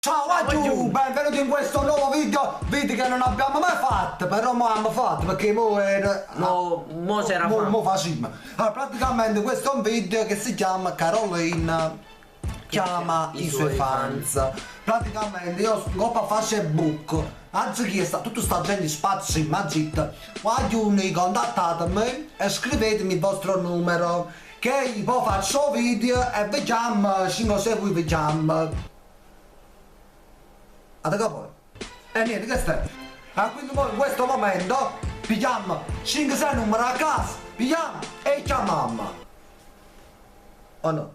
Ciao a tutti, benvenuti in questo nuovo video che non abbiamo mai fatto, però mo abbiamo fatto perché mo era... Mo si era fatto. Mo facciamo. Allora, praticamente questo è un video che si chiama Carolina chiama i suoi fans. Praticamente io scopro a Facebook, anziché tutta sta gente spazio in magita, vogliono contattatemi e scrivetemi il vostro numero, che poi faccio video e vediamo, se voi vediamo. Ad poi. E niente, che stai? Quindi noi in questo momento pigliamo 5-6 numeri a casa, pigliamo e chiamiamo. Oh no?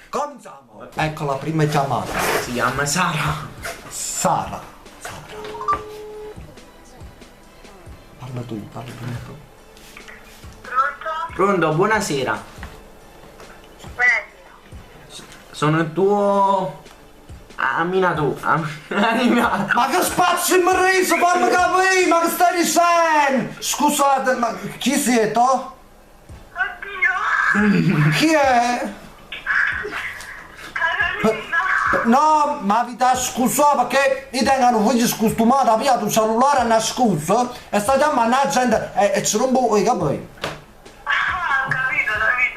Cominciamo. Ecco la prima chiamata. Si chiama Sara. Sara. Parla tu, parla prima tu. Pronto? Pronto, buonasera. Buonasera. Sono il tuo amminato. Ma che spazio in riso, fammi capire, ma che stai dicendo? Scusate, ma chi siete? Oddio! Chi è? Carolina! No, ma vi dà scusa perché io tengo un figlio scostumato, ha pigliato un cellulare nascosto e sta chiamando la gente e ci rompo i capelli. Ah, ho capito.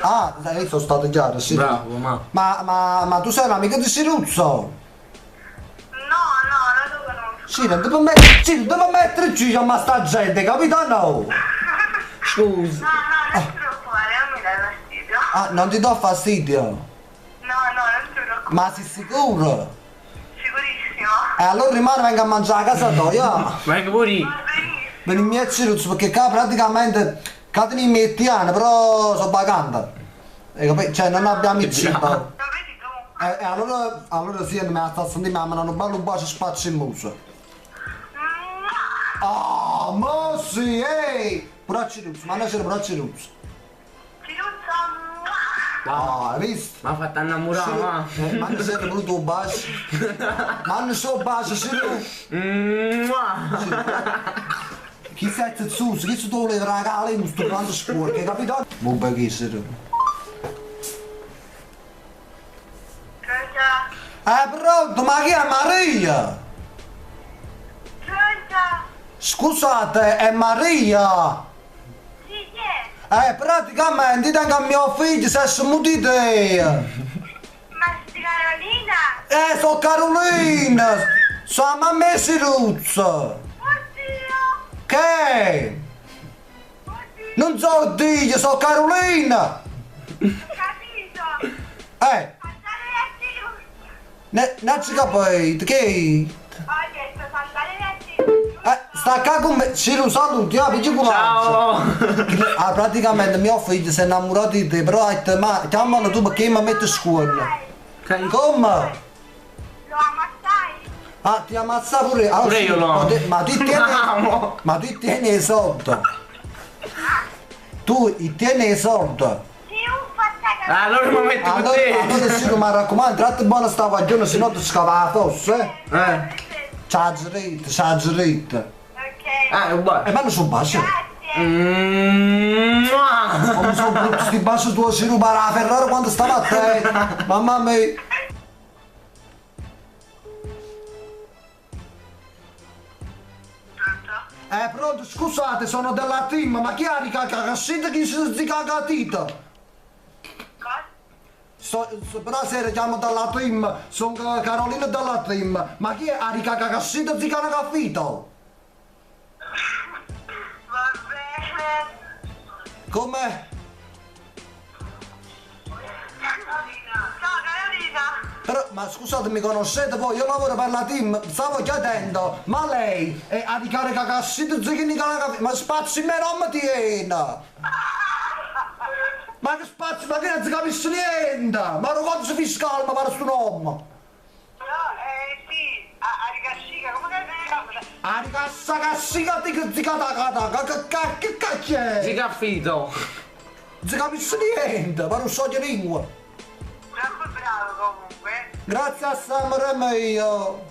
Ah, io sono stato chiaro, sì. Bravo, Ma tu sei un'amica di Siruzzo? No, la tua conosco. Sì, devo metterci ma sta gente, capito no? Scusa. No, non ti preoccupare, non mi dai fastidio. Ah, non ti do fastidio? No, non ti preoccupare. Ma sei sicuro? Sicurissimo? Allora rimane venga a mangiare a casa tua. Venga pure io. Va benissimo. Vieni miei Siruzzo perché qua praticamente cadini mettiani, però sono vacante. Cioè non abbiamo il cibo. Lo vedi tu? Allora sì, mi sta a sentire, ma non bello un bacio spazio in muso. Ah, ma sì, ehi! Bracci ruzzi, ma c'era bracci ruzzi. Ciruzzo? Ah, hai visto? Mi ha fatto innamorare, ma. Ma non sei voluto un bacio. Ma non so un bacio, sì, chi sei zuzzo, chi si vuole regalare in questo grande sporco, hai capito? Non perché sei Pronto? pronto, ma chi è Maria? Pronto? Scusate, è Maria? Sì, chi è? Praticamente tengo a mio figlio se è mutito. Ma sei Carolina? Sono Carolina! Sono mamma Siruzzo! Oddio! Che? Oddio! Non so dire, sono Carolina! Ho capito! Eh, Andare a Ciruzzo! non ci capito, che? Ho detto andare a Ciruzzo! Sta qua con me, Ciru saluti, vedi coraggio! Ciao. Praticamente mio figlio si è innamorato di te, però ha detto, ma chiamalo tu perché mi mette a scuola. Come? Lo ammazzai? Ah, ti ammazza pure? Ah, Pure sì, io lo amo. Ma tu tieni i soldi. Tu tieni i soldi. Sì, uffa, Allora mi metto con te. Allora sì, mi raccomando, tratti buona sta guaglione, se no ti scava la fosse. Ciao Gerita. Ok. Uguale. Ma non sono baci. Grazie. Come sono brutti sti baci tuoi, si rubare la Ferrari quando stava a te. Mamma mia. Pronto? Pronto, scusate, sono della team, ma chi ha ricagato? Chi si cagatita? Cosa? Buonasera, chiamo dalla team, sono Carolina della team, ma chi è a ricagato? Si cagatita? Va bene. Come? Ciao Carolina. Però, ma scusate, mi conoscete voi? Io lavoro per la team, stavo chiedendo, ma lei è a ricarica cassetta, ma spazio in me non mi tiene! Ma che spazio, ma che non si capisce niente! Ma non codice fiscale, ma pare sto nome! No, sì, a ricascica, come che si chiama? A ricassa cassica ti che cacchio è? Si capito. Non si capisce niente, ma non so di lingua! Troppo bravo comunque. Grazie a Samara mio!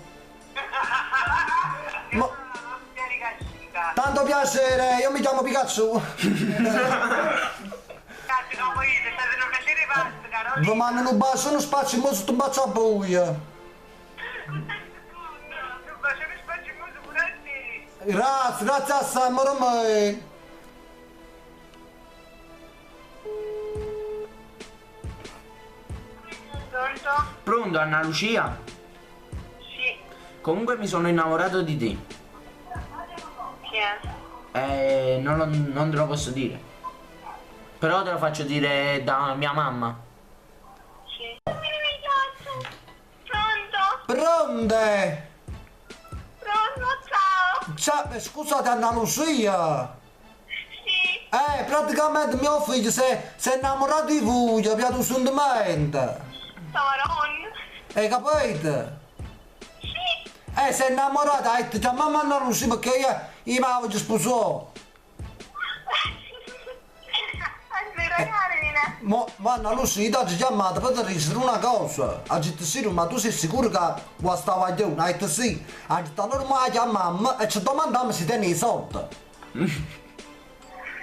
Io Ma- sono la nostra ricascica. Tanto piacere, io mi chiamo Pikachu! Grazie, non voi, se state un piacere pazzo, Vi Carolina. mandano un bacio, uno spazio, mo sotto un bacio a buio! Dai, Grazie assai, amore mio. Pronto? Pronto, Anna Lucia? Sì. Comunque mi sono innamorato di te. Chi è? Non te lo posso dire. Però te lo faccio dire da mia mamma. Sì. Pronto? Pronte? Pronto, ciao. Ciao, scusate Anna Lucia. Sì. Praticamente mio figlio si è innamorato di voi, ha piaciuto sentimento. Tamarone. Hai capito? Sì. Si è innamorato, ha detto già mamma Anna Lucia perché io mi avevo sposò. Aspetta, Carmine. Ma Anna Lucia, io ti ho chiamato per ti dire una cosa. Ha detto sì, ma tu sei sicuro che vuoi stare a giù? Ha detto sì. Ha detto allora mi chiamiamo e ci domandiamo se tieni i soldi.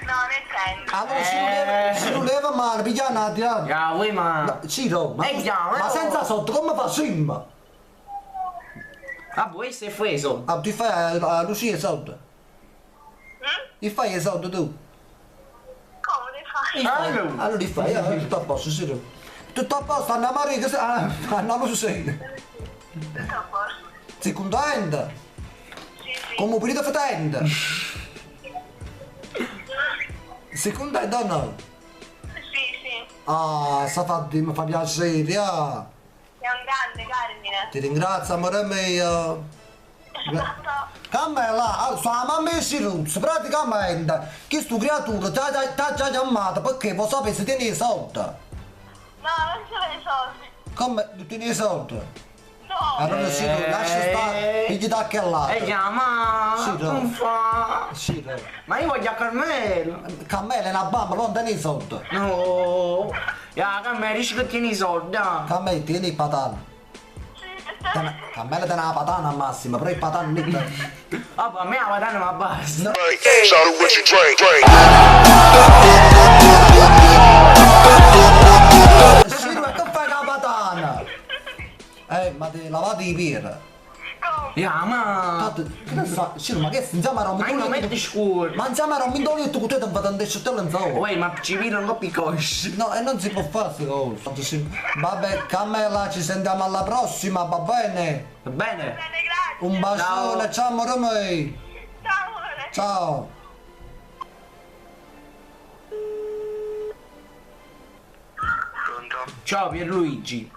No, nel senso. Allora si non leva male, pigliare una tirata. Ya, vuoi ma... Ciro, ma senza soldi come facciamo? Ah, vuoi se fai so? Ah, ti fai a Lucia i soldi? Mm? Ti fai i soldi tu? Come ti fai? Allora li fai, tutto a posto, Ciro. Tutto a posto, Anna Maria, che sei... Anna Lucia. Tutto a posto. Sei contenta? Sì, sì. Come perito fetente? Sei contenta o no? Sì, sì. Ah, mi fa piacere, ah. Sei un grande, Carmine. Ti ringrazio, amore mio. Cammella, sua mamma è Ciruzzo, praticamente, questa creatura ti ha già chiamato perché vuoi sapere se tieni i soldi. No, non ce l'hai i soldi. Come? Tu tieni i soldi? No. Allora Ciro, lascia stare, pigli da che lato. Chiama! Ciro. Non fa... Ciro, Ma io voglio a Carmelo! Cammella è una bamba, non tieni i soldi. No! Ya, Carmelo, dici che tieni i soldi? Cammella, tieni i patani. Cammella tiene la patana al massimo, però i patani non ti... Ah, per me la patana ma basta! Shout out what you drink. Ciro, e che fai con la patana? Ma ti lavate i piedi. Ya, ma... Tanto, che ne sa, Ciro, ma che insieme a un Ma io non metti scuro! Ma insieme a un mindolietto con te ti fate un descettello in zona. Uè, ma ci vedono un po' piccosci! No, e non si può fare queste cose. Vabbè, Camilla, ci sentiamo alla prossima, va bene? Va bene? Bene, grazie. Un bacione, ciao amore mio. Ciao, amore. Ciao. Pronto? Ciao Pierluigi!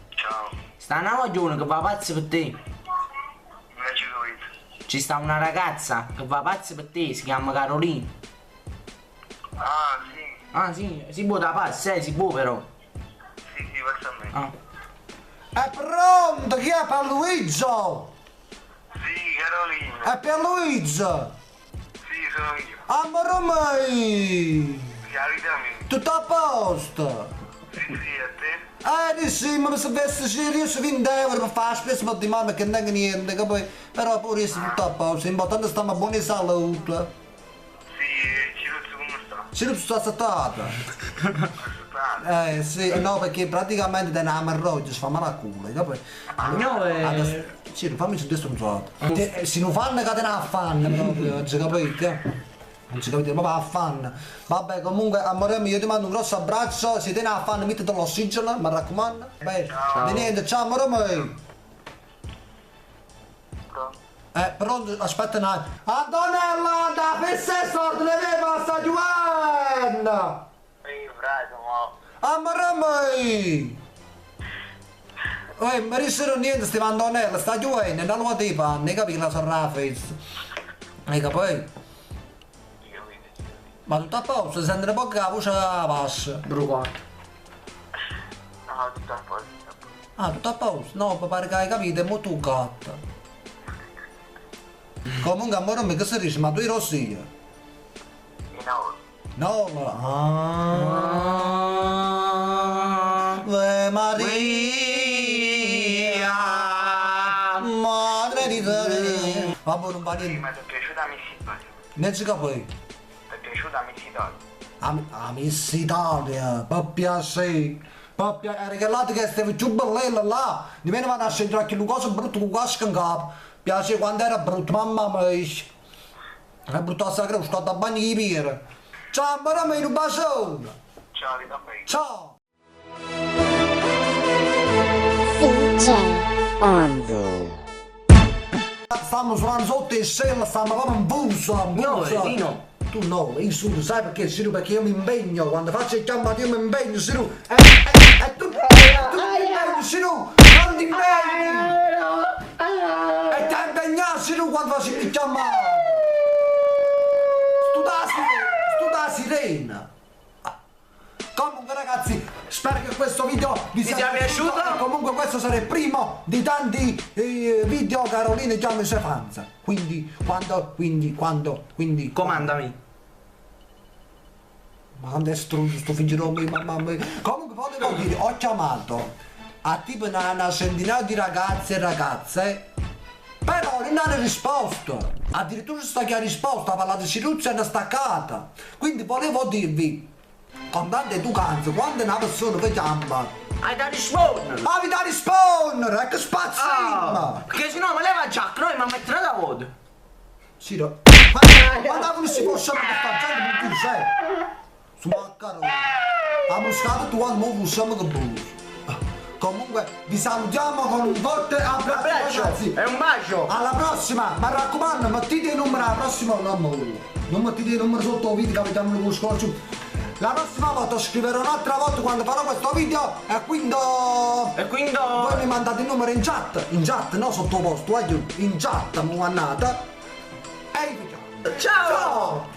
Ciao. Sta una coglione che va pazzo per te! Non ci capito. Ci sta una ragazza che va pazzo per te, si chiama Carolina! Ah, sì. Ah sì, si può da pazzo, si può però! Sì, sì, passa a me. Ah. È pronto? Chi è Pierluigi? Sì, Carolina. È Pierluigi. Sì, sono io. Amore mio. Caritamente. Tutto a posto. Sì, sì, a te? Sì, ma se avessi ci riesco 20 euro per fare spesa per di mamma che non è niente, che poi, però pure io tutto a posto, l'importante è stare a buona salute. Sì, Ciruzzo come sta? Ci non sto aspettato. Aspetta. Sì, no, perché praticamente te ne amarroggio, si fa male a culo, che poi... No, Sì, fammi su questo stronzato. Se non fanno che te ne affanno proprio, non ci capite? Non ci capite, ma va a fan. Vabbè, comunque, amore mio, io ti mando un grosso abbraccio. Se te ne affanno, mettete l'ossigeno, mi raccomando. Beh, di niente, ciao amore mio. Pronto, aspetta un attimo. Antonella, da fissa sorte, le veva sta giocando. Io, frate, ma... Amore mio. Mi risero niente, stiamo Antonella, sta giocando, non lo ti panni, capito la sorra face. Hai capito? Ma tutto a posto, si sente un po' che la voce bassa. bruciato. No, tutto a posto. Ah, tutto a posto? No, pare che hai capito, è molto gatta. Comunque, amore mio, che si dice? Ma tu eri Rossia? No. No, Ave Maria, Madre di Dio. Vabbè, non va niente. Ma ti è piaciuta Miss Italia? Non si capisce. Ti è piaciuta Miss Italia? A Miss Italia, per piacere. Poi regalato che stai più bella là, di me ne vanno a scendere anche una cosa brutta con casca in capo. Piace quando era brutto, mamma mia. È brutto a sacra, sto da bagno di piede. Ciao, mamma, un bacione. Ciao, ti bene. Ciao. DJ Anzo. Stiamo suonando sotto il cielo, stiamo proprio in buso, Lino. Tu no, io sono, sai perché Siru? Perché io mi impegno, quando faccio il chiamato io mi impegno, Siru. Tu ti impegni, Siru, non ti impegni. E ti impegnato, Siru, quando faccio il chiamato. Stu da sirena. Comunque ragazzi, spero che questo video vi sia piaciuto. E comunque questo sarà il primo di tanti video Caroline chiama i suoi fans. Quindi quando Comandami. ma quando è struzzo sto figlio mio, mamma mia. Comunque volevo dire, ho chiamato a tipo una centinaia di ragazzi e ragazze, però non hanno risposto. Addirittura sta che ha risposto, ha parlato di Ciruzza e una staccata. Quindi volevo dirvi, con tanta educanza, quando una persona vi chiama, Hai da rispondere. vi da rispondere, che spazzino! Perché sennò me leva Jack, noi mi metterà da voto. Siro, ma non si può sapere che sta gente non tu sei. Su maccaro. La muscata tu quando non possiamo che bruci. Comunque vi salutiamo con un forte abbraccio ragazzi. E un bacio. Alla prossima, ma raccomando, mettete il numero alla prossima, non mettete il numero sotto il video che vediamo lo scorcio. La prossima volta scriverò un'altra volta quando farò questo video e quindi voi mi mandate il numero in chat, no sottoposto, in chat mi mandate e vi vediamo. Ciao. Ciao!